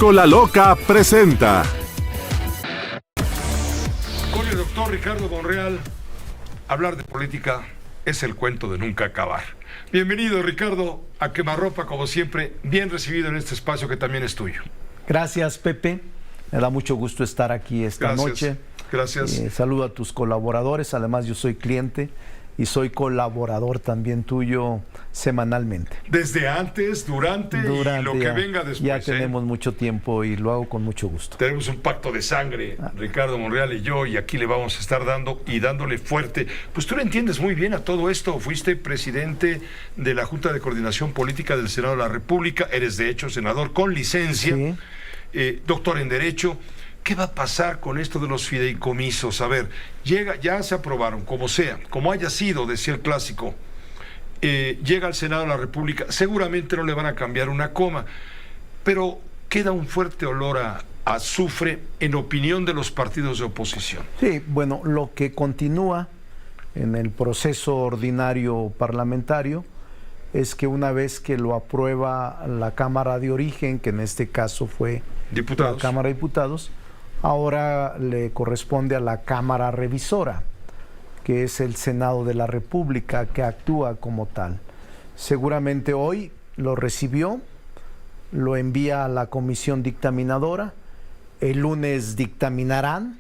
Escuela Loca presenta. Con el doctor Ricardo Monreal, hablar de política es el cuento de nunca acabar. Bienvenido, Ricardo, a Quemarropa, como siempre, bien recibido en este espacio que también es tuyo. Gracias, Pepe. Me da mucho gusto estar aquí esta noche. Gracias. Saludo a tus colaboradores. Además, yo soy cliente y soy colaborador también tuyo semanalmente. Desde antes, durante y lo que venga después. Ya tenemos mucho tiempo y lo hago con mucho gusto. Tenemos un pacto de sangre, Ricardo Monreal y yo, y aquí le vamos a estar dando y dándole fuerte. Pues tú le entiendes muy bien a todo esto. Fuiste presidente de la Junta de Coordinación Política del Senado de la República. Eres, de hecho, senador con licencia, sí. Doctor en Derecho. ¿Qué va a pasar con esto de los fideicomisos? A ver, ya se aprobaron, como sea, como haya sido, decía el clásico, llega al Senado de la República, seguramente no le van a cambiar una coma, pero queda un fuerte olor a azufre en opinión de los partidos de oposición. Sí, bueno, lo que continúa en el proceso ordinario parlamentario es que una vez que lo aprueba la Cámara de Origen, que en este caso fue la Cámara de Diputados, ahora le corresponde a la Cámara Revisora, que es el Senado de la República, que actúa como tal. Seguramente hoy lo recibió, lo envía a la comisión dictaminadora, el lunes dictaminarán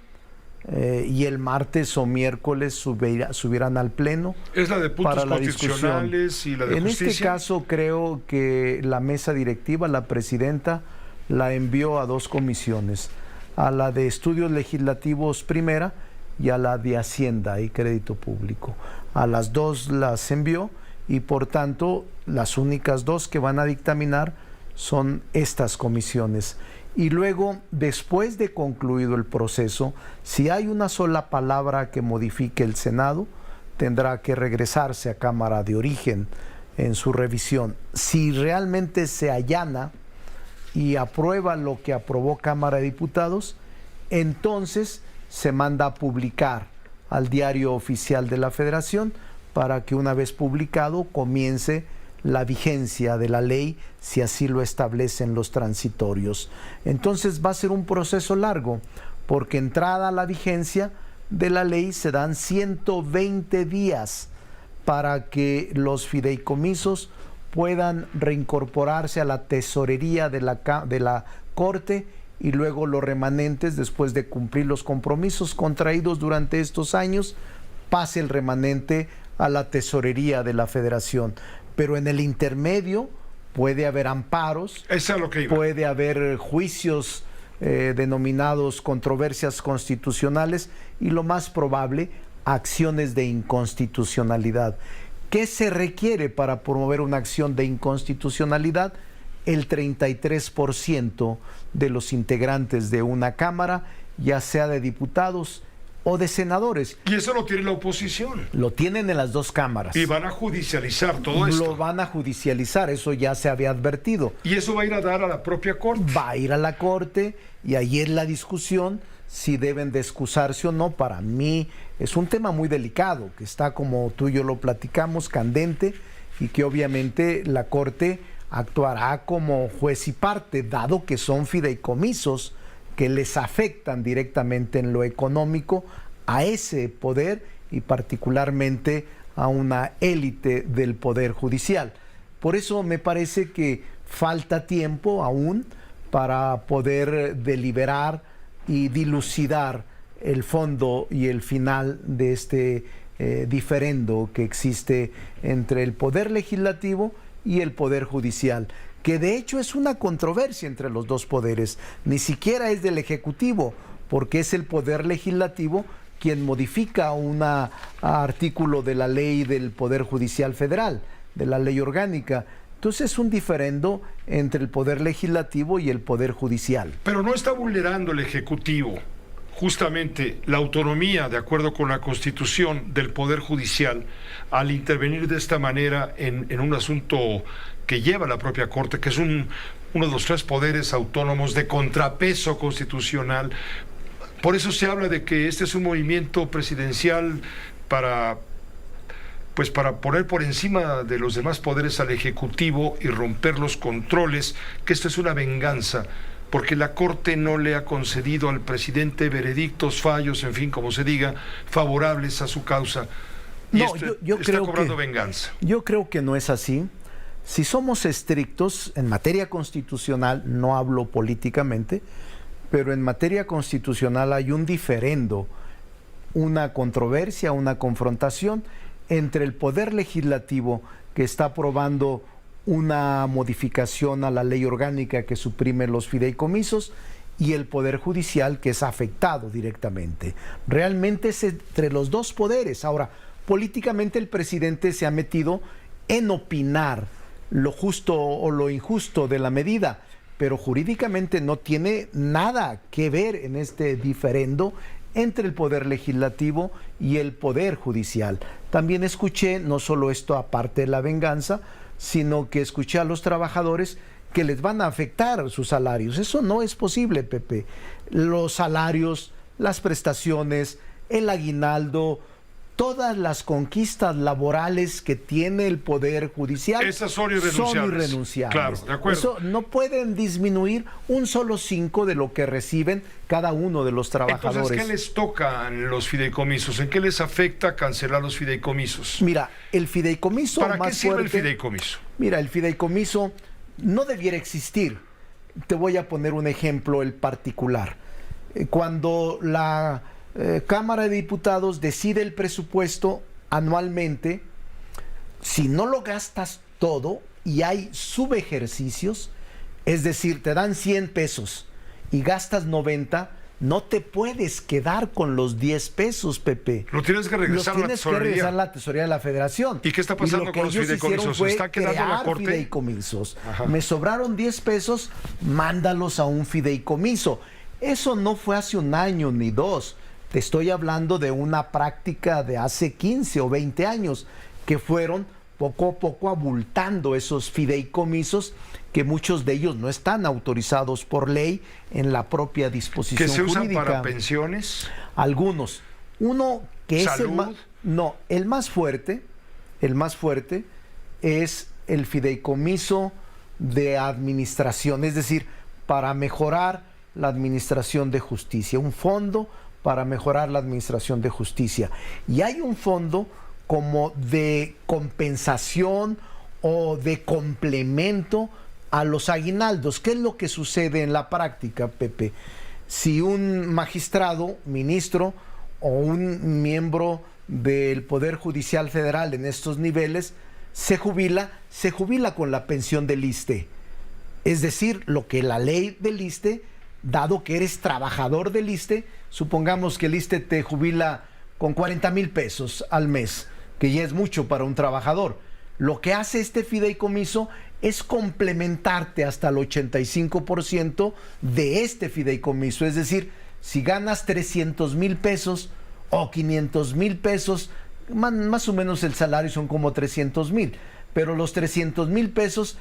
y el martes o miércoles subirán al Pleno. ¿Es la de puntos constitucionales y la de justicia? En este caso creo que la mesa directiva, la presidenta, la envió a dos comisiones, a la de Estudios Legislativos primera y a la de Hacienda y Crédito Público. A las dos las envió y por tanto las únicas dos que van a dictaminar son estas comisiones. Y luego, después de concluido el proceso, si hay una sola palabra que modifique el Senado, tendrá que regresarse a Cámara de Origen en su revisión. Si realmente se allana y aprueba lo que aprobó Cámara de Diputados, entonces se manda a publicar al Diario Oficial de la Federación para que una vez publicado comience la vigencia de la ley, si así lo establecen los transitorios. Entonces va a ser un proceso largo, porque entrada a la vigencia de la ley se dan 120 días para que los fideicomisos puedan reincorporarse a la tesorería de la Corte y luego los remanentes, después de cumplir los compromisos contraídos durante estos años, pase el remanente a la tesorería de la Federación. Pero en el intermedio puede haber amparos, puede haber juicios denominados controversias constitucionales y lo más probable, acciones de inconstitucionalidad. ¿Qué se requiere para promover una acción de inconstitucionalidad? El 33% de los integrantes de una Cámara, ya sea de diputados o de senadores. Y eso lo tiene la oposición. Lo tienen en las dos cámaras. Y van a judicializar todo esto. Lo van a judicializar, eso ya se había advertido. Y eso va a ir a dar a la propia Corte. Va a ir a la Corte y ahí es la discusión si deben de excusarse o no. Para mí es un tema muy delicado, que está, como tú y yo lo platicamos, candente, y que obviamente la Corte actuará como juez y parte, dado que son fideicomisos que les afectan directamente en lo económico a ese poder y particularmente a una élite del Poder Judicial. Por eso me parece que falta tiempo aún para poder deliberar y dilucidar el fondo y el final de este diferendo que existe entre el Poder Legislativo y el Poder Judicial, que de hecho es una controversia entre los dos poderes, ni siquiera es del Ejecutivo, porque es el Poder Legislativo quien modifica un artículo de la ley del Poder Judicial Federal, de la ley orgánica. Entonces es un diferendo entre el Poder Legislativo y el Poder Judicial. Pero no está vulnerando el Ejecutivo justamente la autonomía, de acuerdo con la Constitución, del Poder Judicial al intervenir de esta manera en un asunto que lleva la propia Corte, que es uno de los tres poderes autónomos de contrapeso constitucional. Por eso se habla de que este es un movimiento presidencial para poner por encima de los demás poderes al Ejecutivo y romper los controles, que esto es una venganza porque la Corte no le ha concedido al presidente veredictos, fallos, en fin, como se diga, favorables a su causa. Y No, yo está creo cobrando que, venganza. yo creo que no es así. Si somos estrictos en materia constitucional, no hablo políticamente, pero en materia constitucional hay un diferendo, una controversia, una confrontación entre el Poder Legislativo, que está aprobando una modificación a la ley orgánica que suprime los fideicomisos, y el Poder Judicial, que es afectado directamente. Realmente es entre los dos poderes. Ahora, políticamente el presidente se ha metido en opinar lo justo o lo injusto de la medida, pero jurídicamente no tiene nada que ver en este diferendo entre el Poder Legislativo y el Poder Judicial. También escuché, no solo esto aparte de la venganza, sino que escuché a los trabajadores que les van a afectar sus salarios. Eso no es posible, Pepe. Los salarios, las prestaciones, el aguinaldo, todas las conquistas laborales que tiene el Poder Judicial esas son irrenunciables. Claro, de acuerdo. Eso no pueden disminuir un solo 5 de lo que reciben cada uno de los trabajadores. Entonces, ¿qué les tocan los fideicomisos? ¿En qué les afecta cancelar los fideicomisos? Mira, el fideicomiso ¿Para más qué sirve fuerte, el fideicomiso? Mira, el fideicomiso no debiera existir. Te voy a poner un ejemplo, el particular. Cuando la Cámara de Diputados decide el presupuesto anualmente, si no lo gastas todo y hay subejercicios, es decir, te dan 100 pesos y gastas 90, no te puedes quedar con los 10 pesos, Pepe. Lo tienes que regresar a la tienes que tesorería. regresar a la tesorería de la Federación. ¿Y qué está pasando lo que con los ellos fideicomisos? hicieron fue ¿Está quedando la crear Corte? fideicomisos. Ajá. Me sobraron 10 pesos, mándalos a un fideicomiso. Eso no fue hace un año ni dos. Te estoy hablando de una práctica de hace 15 o 20 años, que fueron poco a poco abultando esos fideicomisos, que muchos de ellos no están autorizados por ley en la propia disposición ¿Que se usan jurídica. para pensiones? Algunos. Uno que es ¿Salud? el más fuerte es el fideicomiso de administración, es decir, para mejorar la administración de justicia, un fondo para mejorar la administración de justicia. Y hay un fondo como de compensación o de complemento a los aguinaldos. ¿Qué es lo que sucede en la práctica, Pepe? Si un magistrado, ministro o un miembro del Poder Judicial Federal en estos niveles se jubila con la pensión del ISSSTE. Es decir, lo que la ley del ISSSTE, dado que eres trabajador del ISSSTE, supongamos que el ISSSTE te jubila con 40,000 pesos al mes, que ya es mucho para un trabajador. Lo que hace este fideicomiso es complementarte hasta el 85% de este fideicomiso. Es decir, si ganas 300,000 pesos o 500,000 pesos, más o menos el salario son como 300,000, pero los 300,000 pesos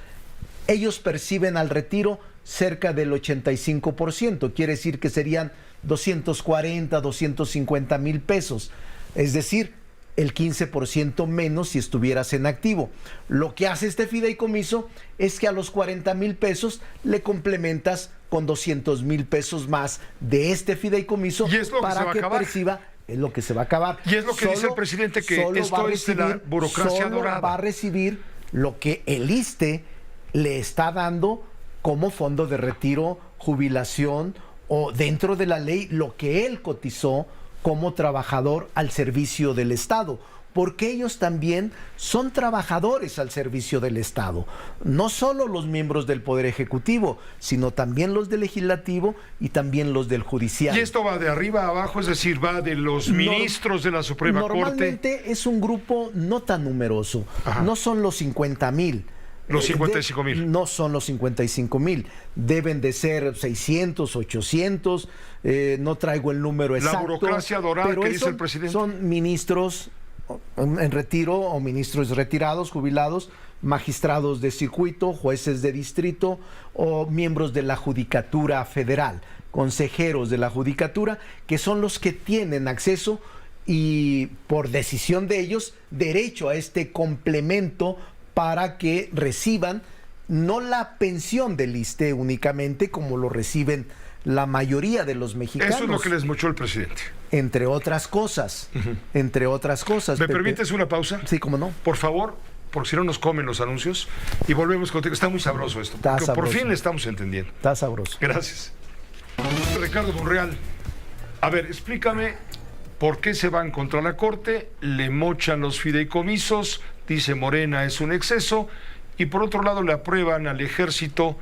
ellos perciben al retiro cerca del 85%, quiere decir que serían 240, 250,000 pesos, es decir, el 15% menos si estuvieras en activo. Lo que hace este fideicomiso es que a los 40,000 pesos le complementas con 200,000 pesos más de este fideicomiso para que perciba. Es lo que se va a acabar. Y es lo que dice el presidente, que esto es de la burocracia dorada. Va a recibir lo que el ISSSTE le está dando como fondo de retiro, jubilación o dentro de la ley lo que él cotizó como trabajador al servicio del Estado, porque ellos también son trabajadores al servicio del Estado. No solo los miembros del Poder Ejecutivo, sino también los del Legislativo y también los del Judicial. ¿Y esto va de arriba a abajo? Es decir, va de los ministros de la Suprema Corte. Normalmente es un grupo no tan numeroso. Ajá. No son los 50,000. Los 55,000. No son los 55,000. Deben de ser 600, 800. No traigo el número exacto. La burocracia dorada que dice el presidente. Son ministros en retiro o ministros retirados, jubilados, magistrados de circuito, jueces de distrito o miembros de la Judicatura Federal, consejeros de la Judicatura, que son los que tienen acceso y por decisión de ellos derecho a este complemento para que reciban no la pensión del ISSSTE únicamente, como lo reciben la mayoría de los mexicanos. Eso es lo que les mochó el presidente. Entre otras cosas. Entre otras cosas. ¿Me Pepe. permites una pausa? Sí, cómo no. Por favor, porque si no nos comen los anuncios. Y volvemos contigo. Está muy sabroso esto. Está Por sabroso. fin le estamos entendiendo. Está sabroso. Gracias. Ricardo Monreal, a ver, explícame por qué se van contra la Corte, le mochan los fideicomisos, dice Morena es un exceso, y por otro lado le aprueban al Ejército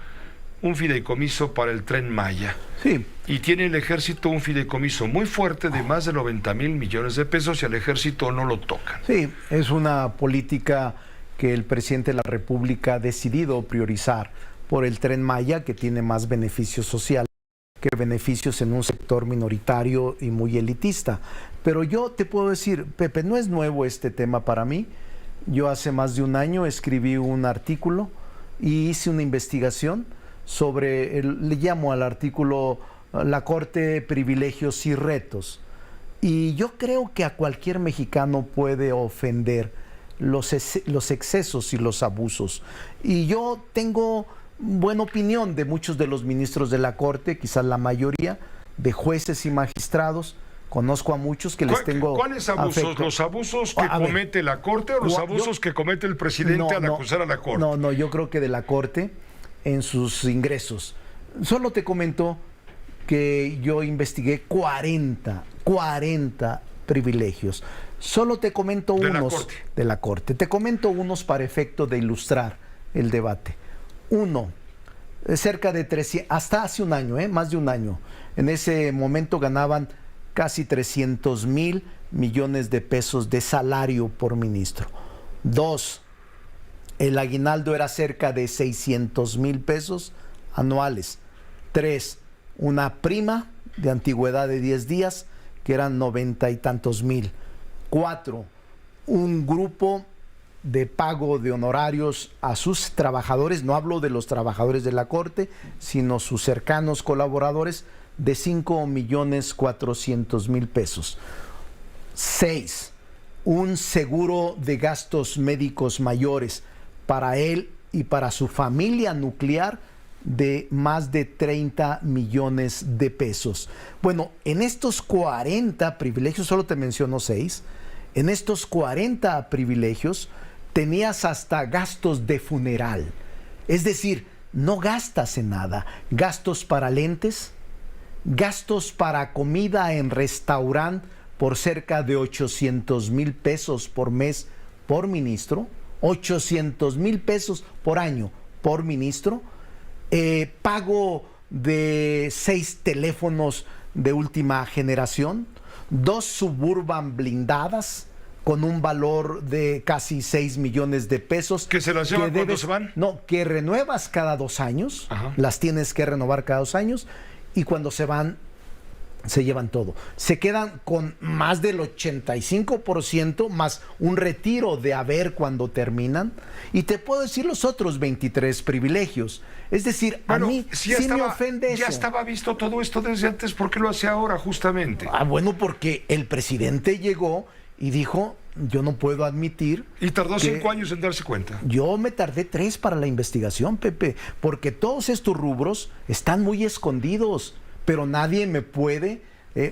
un fideicomiso para el Tren Maya. Sí. Y tiene el Ejército un fideicomiso muy fuerte de más de 90,000 millones de pesos y al Ejército no lo tocan. Sí, es una política que el presidente de la República ha decidido priorizar por el Tren Maya, que tiene más beneficios sociales que beneficios en un sector minoritario y muy elitista. Pero yo te puedo decir, Pepe, no es nuevo este tema para mí. Yo hace más de un año escribí un artículo y hice una investigación sobre, le llamo al artículo La Corte, Privilegios y Retos. Y yo creo que a cualquier mexicano puede ofender los excesos y los abusos. Y yo tengo buena opinión de muchos de los ministros de la Corte, quizás la mayoría, de jueces y magistrados. Conozco a muchos que les tengo ¿Cuáles abusos? afecto. ¿Los abusos que comete la Corte o los abusos que comete el presidente al acusar a la Corte? No, yo creo que de la Corte en sus ingresos. Solo te comento que yo investigué 40 privilegios. Solo te comento unos de la Corte. Te comento unos para efecto de ilustrar el debate. Uno, cerca de 300, hasta hace un año, más de un año. En ese momento ganaban casi 300,000 millones de pesos de salario por ministro. Dos, el aguinaldo era cerca de 600,000 pesos anuales. Tres, una prima de antigüedad de 10 días, que eran 90 y tantos mil. Cuatro, un grupo de pago de honorarios a sus trabajadores, no hablo de los trabajadores de la Corte, sino sus cercanos colaboradores, de 5,400,000 pesos. 6. Un seguro de gastos médicos mayores para él y para su familia nuclear de más de 30 millones de pesos. Bueno, en estos 40 privilegios, solo te menciono 6, en estos 40 privilegios tenías hasta gastos de funeral. Es decir, no gastas en nada. Gastos para lentes, gastos para comida en restaurante por cerca de 800,000 pesos por mes por ministro, 800,000 pesos por año por ministro, pago de 6 teléfonos de última generación, 2 Suburban blindadas con un valor de casi 6 millones de pesos. ¿Que se las llevan cuando se van? No, que renuevas cada 2 años, las tienes que renovar cada 2 años, y cuando se van, se llevan todo. Se quedan con más del 85% más un retiro de haber cuando terminan. Y te puedo decir los otros 23 privilegios. Es decir, bueno, a mí sí me ofende eso. Ya estaba visto todo esto desde antes, ¿por qué lo hace ahora justamente? Bueno, porque el presidente llegó y dijo, yo no puedo admitir... Y tardó 5 años en darse cuenta. Yo me tardé 3 para la investigación, Pepe, porque todos estos rubros están muy escondidos, pero nadie me puede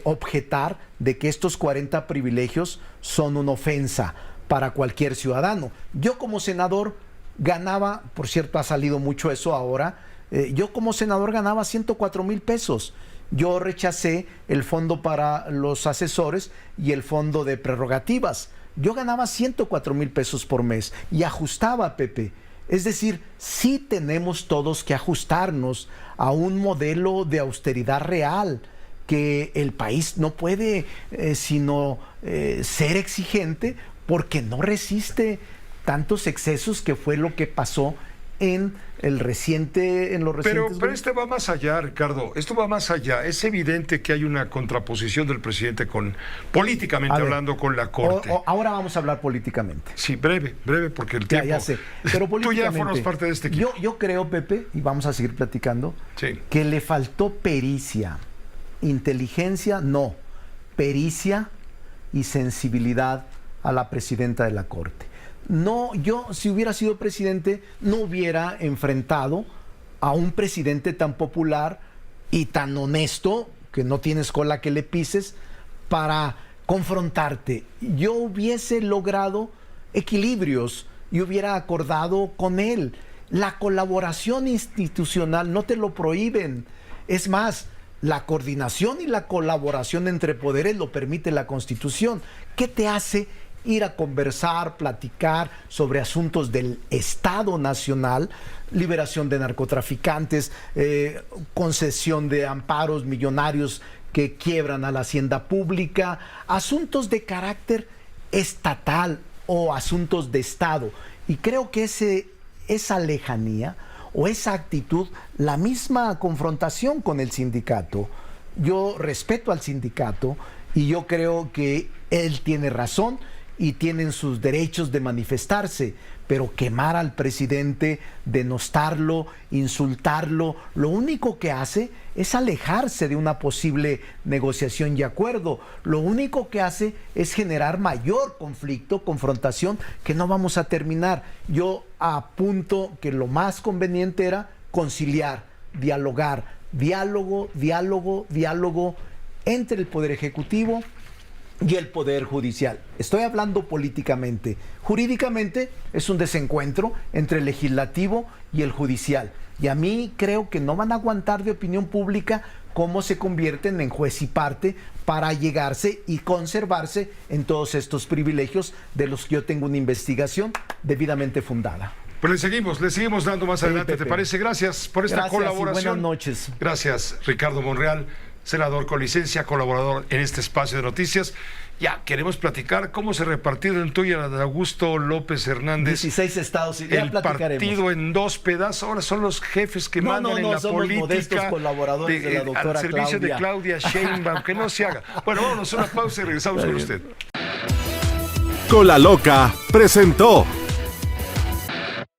objetar de que estos 40 privilegios son una ofensa para cualquier ciudadano. Yo como senador ganaba, por cierto, ha salido mucho eso ahora, yo como senador ganaba 104,000 pesos. Yo rechacé el fondo para los asesores y el fondo de prerrogativas. Yo ganaba 104,000 pesos por mes y ajustaba, Pepe. Es decir, sí tenemos todos que ajustarnos a un modelo de austeridad real, que el país no puede sino ser exigente, porque no resiste tantos excesos, que fue lo que pasó en los recientes... Pero este va más allá, Ricardo. Esto va más allá. Es evidente que hay una contraposición del presidente políticamente hablando, con la Corte. Ahora vamos a hablar políticamente. Sí, breve, porque el tiempo... Ya sé. Pero tú ya formas parte de este equipo. Yo creo, Pepe, y vamos a seguir platicando, sí, que le faltó pericia, inteligencia, no, pericia y sensibilidad a la presidenta de la Corte. No, yo si hubiera sido presidente no hubiera enfrentado a un presidente tan popular y tan honesto, que no tienes cola que le pises, para confrontarte. Yo hubiese logrado equilibrios y hubiera acordado con él. La colaboración institucional no te lo prohíben. Es más, la coordinación y la colaboración entre poderes lo permite la Constitución. ¿Qué te hace ir a conversar, platicar sobre asuntos del Estado Nacional, liberación de narcotraficantes, concesión de amparos millonarios que quiebran a la hacienda pública, asuntos de carácter estatal o asuntos de Estado? Y creo que esa lejanía o esa actitud, la misma confrontación con el sindicato. Yo respeto al sindicato y yo creo que él tiene razón y tienen sus derechos de manifestarse, pero quemar al presidente, denostarlo, insultarlo, lo único que hace es alejarse de una posible negociación y acuerdo. Lo único que hace es generar mayor conflicto, confrontación, que no vamos a terminar. Yo apunto que lo más conveniente era conciliar, dialogar, diálogo entre el Poder Ejecutivo y el Poder Judicial. Estoy hablando políticamente. Jurídicamente es un desencuentro entre el legislativo y el judicial. Y a mí creo que no van a aguantar de opinión pública cómo se convierten en juez y parte para llegarse y conservarse en todos estos privilegios de los que yo tengo una investigación debidamente fundada. Pues le seguimos dando más adelante, ¿te parece? Gracias por esta colaboración. Buenas noches. Gracias, Ricardo Monreal, senador con licencia, colaborador en este espacio de noticias. Ya queremos platicar cómo se repartieron el tuyo de Augusto López Hernández. 16 estados, ya el partido en dos pedazos. Ahora son los jefes que mandan en la somos política. Modestos colaboradores de la doctora al servicio de Claudia Sheinbaum, que no se haga. Bueno, vámonos a una pausa y regresamos con usted. Cola Loca presentó